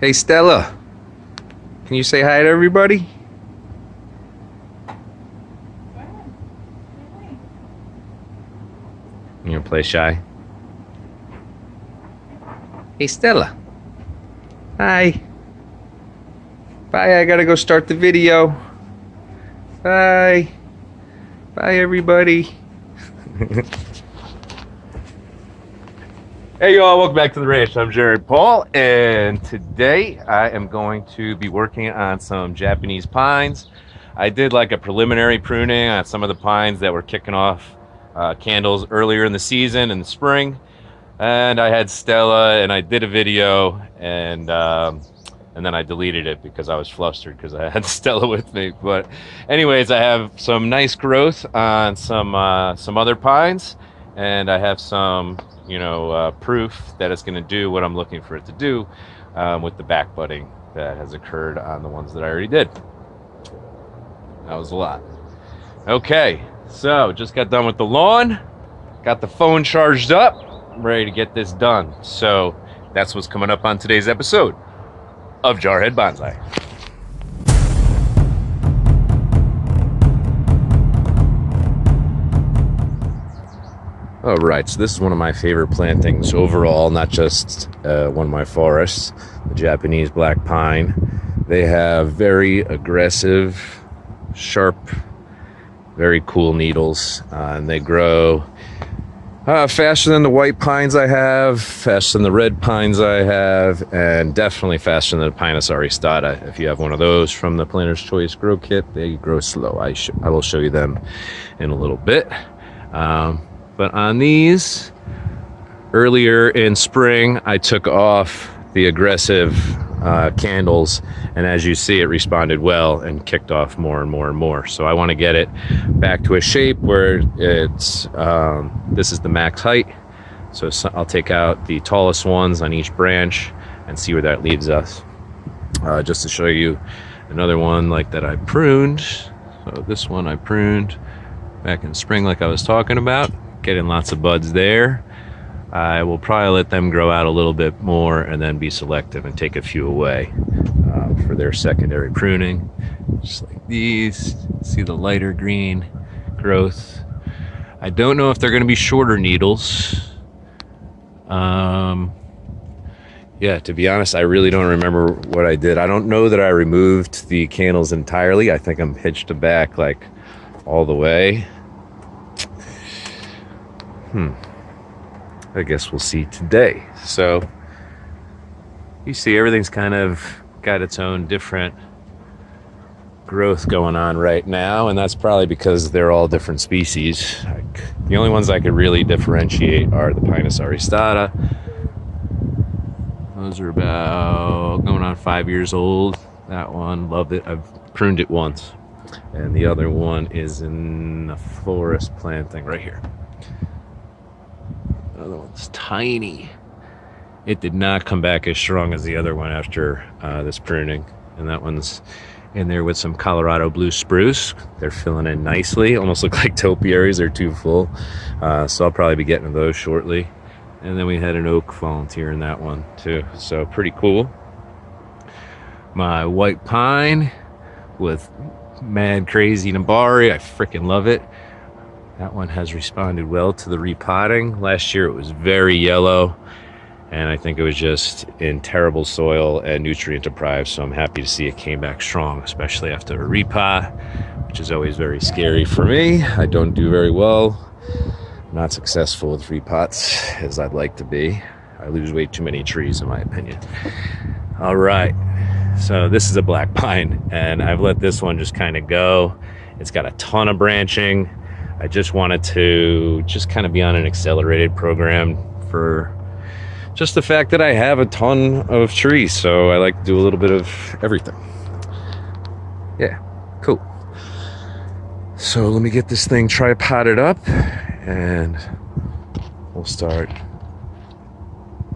Hey Stella, can you say hi to everybody? You gonna play shy? Hey Stella. Hi. Bye, I gotta go start the video. Bye. Bye everybody. Hey y'all, welcome back to the ranch. I'm Jared Paul, and today I am going to be working on some Japanese pines. I did like a preliminary pruning on some of the pines that were kicking off candles earlier in the season in the spring, and I had Stella and I did a video, and then I deleted it because I was flustered because I had Stella with me. But anyways, I have some nice growth on some other pines, and I have some proof that it's going to do what I'm looking for it to do with the back budding that has occurred on the ones that I already did. That was a lot. Okay, so just got done with the lawn, got the phone charged up, ready to get this done. So that's what's coming up on today's episode of Jarhead Bonsai. All right, so this is one of my favorite plantings overall, not just one of my forests, the Japanese black pine. They have very aggressive, sharp, very cool needles, and they grow faster than the white pines I have, faster than the red pines I have, and definitely faster than the Pinus aristata. If you have one of those from the Planter's Choice Grow Kit, they grow slow. I will show you them in a little bit. But on these, earlier in spring, I took off the aggressive candles, and as you see, it responded well and kicked off more and more and more. So I want to get it back to a shape where it's this is the max height. So I'll take out the tallest ones on each branch and see where that leads us. Just to show you another one like that I pruned. So this one I pruned back in spring like I was talking about. Getting lots of buds there. I will probably let them grow out a little bit more and then be selective and take a few away for their secondary pruning. Just like these. See the lighter green growth. I don't know if they're going to be shorter needles. Yeah, to be honest, I really don't remember what I did. I don't know that I removed the candles entirely. I think I'm hitched them back like all the way. I guess we'll see today. So you see everything's kind of got its own different growth going on right now, and that's probably because they're all different species. The only ones I could really differentiate are the Pinus aristata. Those are about going on 5 years old. That one, loved it. I've pruned it once. And the other one is in the forest planting right here. The other one's tiny. It did not come back as strong as the other one after this pruning. And that one's in there with some Colorado blue spruce. They're filling in nicely. Almost look like topiaries. They're too full. So I'll probably be getting those shortly. And then we had an oak volunteer in that one too. So pretty cool. My white pine with mad crazy Nabari. I freaking love it. That one has responded well to the repotting. Last year it was very yellow, and I think it was just in terrible soil and nutrient deprived, so I'm happy to see it came back strong, especially after a repot, which is always very scary for me. I don't do very well. I'm not successful with repots as I'd like to be. I lose way too many trees in my opinion. All right, so this is a black pine, and I've let this one just kind of go. It's got a ton of branching. I just wanted to just kind of be on an accelerated program for just the fact that I have a ton of trees, so I like to do a little bit of everything. Yeah, cool. So let me get this thing tripoded up and we'll start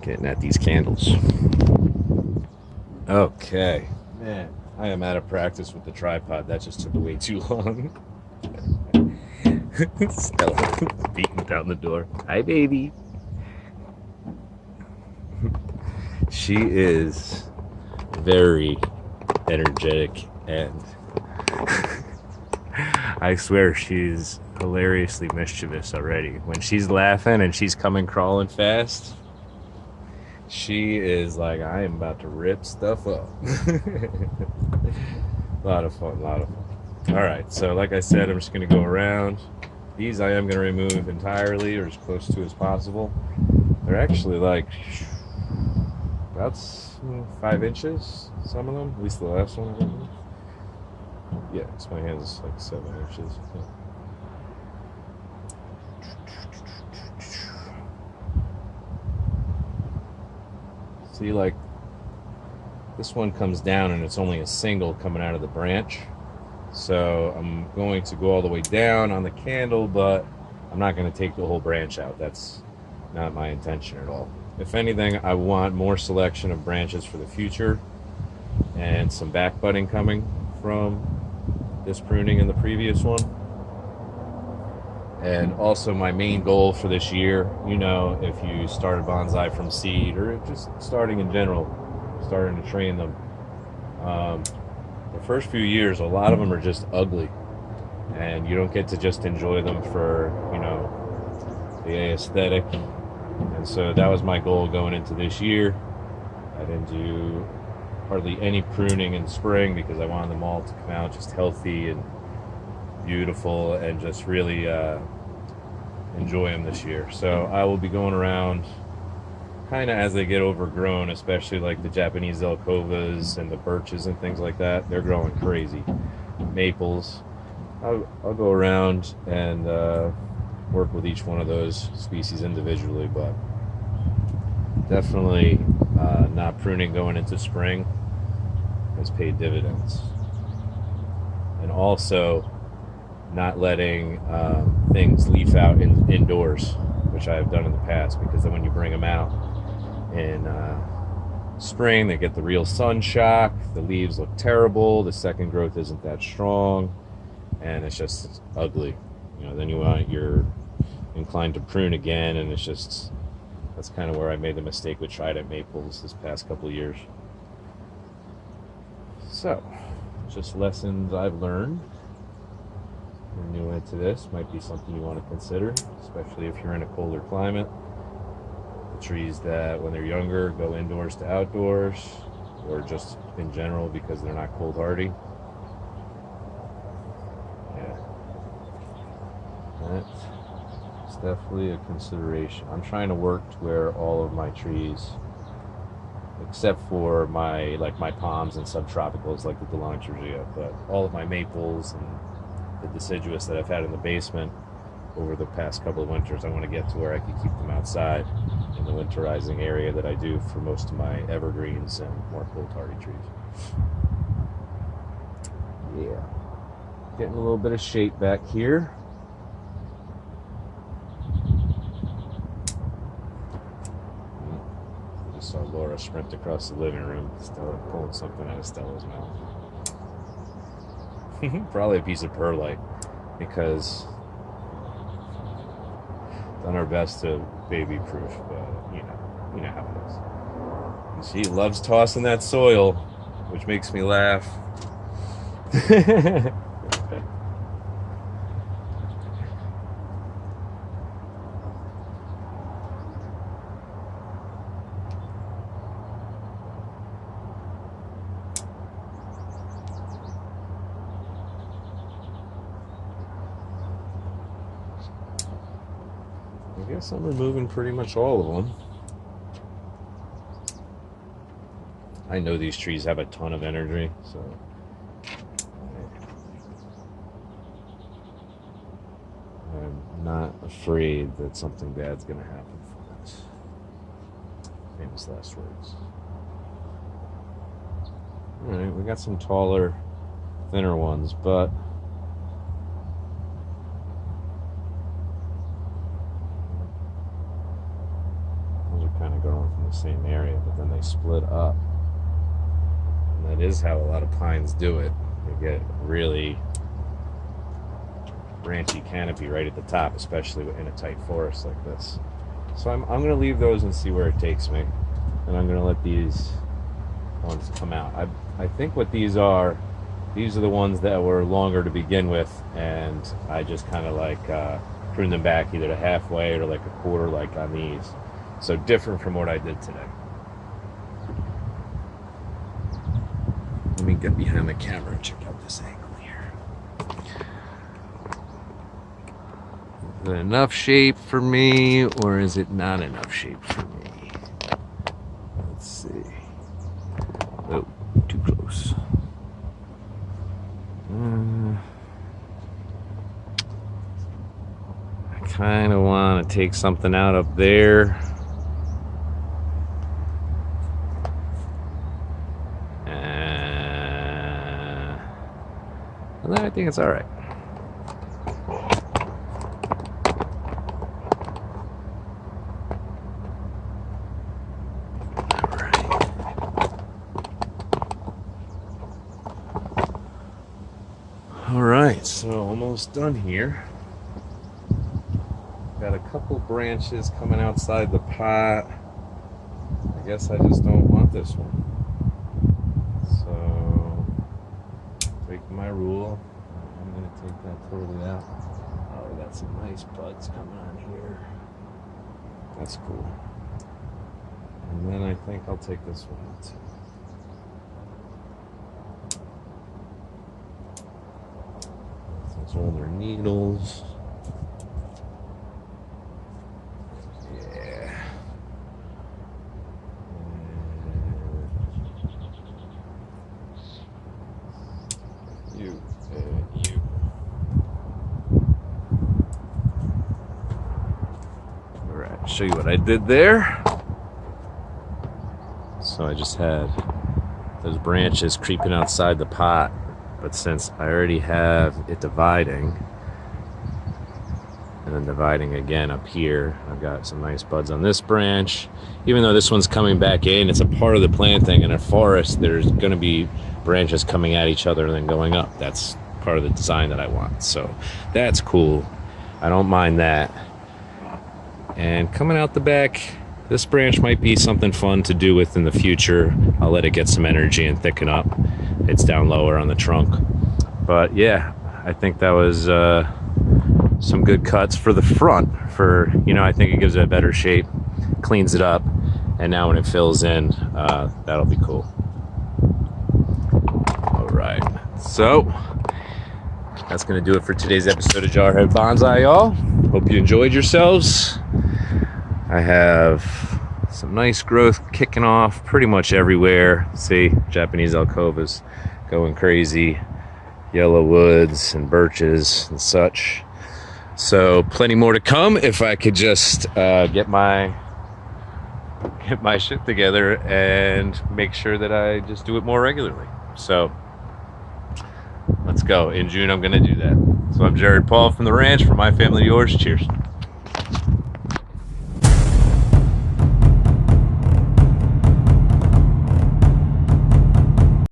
getting at these candles. Okay, man, I am out of practice with the tripod. That just took way too long. Stella beating down the door. Hi, baby. She is very energetic, and I swear she's hilariously mischievous already. When she's laughing and she's coming crawling fast, she is like, I am about to rip stuff up. A lot of fun, a lot of fun. All right, so like I said, I'm just going to go around. These I am going to remove entirely, or as close to as possible. They're actually like about 5 inches, some of them, at least the last one I removed. Yeah, it's my hand's like 7 inches. Yeah. See, like, this one comes down and it's only a single coming out of the branch. So I'm going to go all the way down on the candle, but I'm not going to take the whole branch out. That's not my intention at all. If anything, I want more selection of branches for the future and some back budding coming from this pruning and the previous one. And also my main goal for this year, you know, if you start a bonsai from seed or just starting in general, starting to train them, the first few years, a lot of them are just ugly, and you don't get to just enjoy them for, you know, the aesthetic. And so that was my goal going into this year. I didn't do hardly any pruning in spring because I wanted them all to come out just healthy and beautiful and just really enjoy them this year. So I will be going around kind of as they get overgrown, especially like the Japanese Zelkovas and the birches and things like that. They're growing crazy. Maples. I'll go around and work with each one of those species individually, but definitely not pruning going into spring has paid dividends. And also not letting things leaf out indoors, which I have done in the past, because then when you bring them out in spring, they get the real sun shock, the leaves look terrible, the second growth isn't that strong, and it's just ugly. You know, then you're inclined to prune again, and it's just, that's kind of where I made the mistake with trident maples this past couple of years. So, just lessons I've learned. If you're new into this, might be something you want to consider, especially if you're in a colder climate. The trees that, when they're younger, go indoors to outdoors, or just in general because they're not cold hardy. Yeah, that's definitely a consideration. I'm trying to work to where all of my trees, except for my palms and subtropicals like the Delangeria, but all of my maples and the deciduous that I've had in the basement over the past couple of winters, I want to get to where I can keep them outside in the winterizing area that I do for most of my evergreens and more cold hardy trees. Yeah, getting a little bit of shape back here. I just saw Laura sprint across the living room, Stella pulling something out of Stella's mouth. Probably a piece of perlite, because done our best to baby proof, but you know how it is. And she loves tossing that soil, which makes me laugh. I guess I'm removing pretty much all of them. I know these trees have a ton of energy, so I'm not afraid that something bad's going to happen from it. Famous last words. Alright, we got some taller, thinner ones, but kind of growing from the same area, but then they split up. And that is how a lot of pines do it. They get really branchy canopy right at the top, especially in a tight forest like this. So I'm going to leave those and see where it takes me. And I'm going to let these ones come out. I think what these are the ones that were longer to begin with, and I just kind of like prune them back either to halfway or like a quarter, like on these. So different from what I did today. Let me get behind the camera and check out this angle here. Is it enough shape for me, or is it not enough shape for me? Let's see. Oh, too close. I kind of want to take something out up there. And then I think it's all right. All right, so almost done here. Got a couple branches coming outside the pot. I guess I just don't want this one. So, breaking my rule, I'm gonna take that totally out. Oh, we got some nice buds coming on here. That's cool. And then I think I'll take this one out too. All their needles. Yeah. You and you. All right, show you what I did there. So I just had those branches creeping outside the pot. But since I already have it dividing, and then dividing again up here, I've got some nice buds on this branch. Even though this one's coming back in, it's a part of the planting. In a forest, there's going to be branches coming at each other and then going up. That's part of the design that I want. So that's cool. I don't mind that. And coming out the back, this branch might be something fun to do with in the future. I'll let it get some energy and thicken up. It's down lower on the trunk. But yeah, I think that was some good cuts for the front. For, you know, I think it gives it a better shape, cleans it up, and now when it fills in, that'll be cool. All right, so that's gonna do it for today's episode of Jarhead Bonsai, y'all. Hope you enjoyed yourselves. I have some nice growth kicking off pretty much everywhere. See, Japanese alcovas going crazy, yellow woods and birches and such. So plenty more to come if I could just get my shit together and make sure that I just do it more regularly. So let's go. In June, I'm gonna do that. So I'm Jared Paul from the ranch. From my family to yours. Cheers.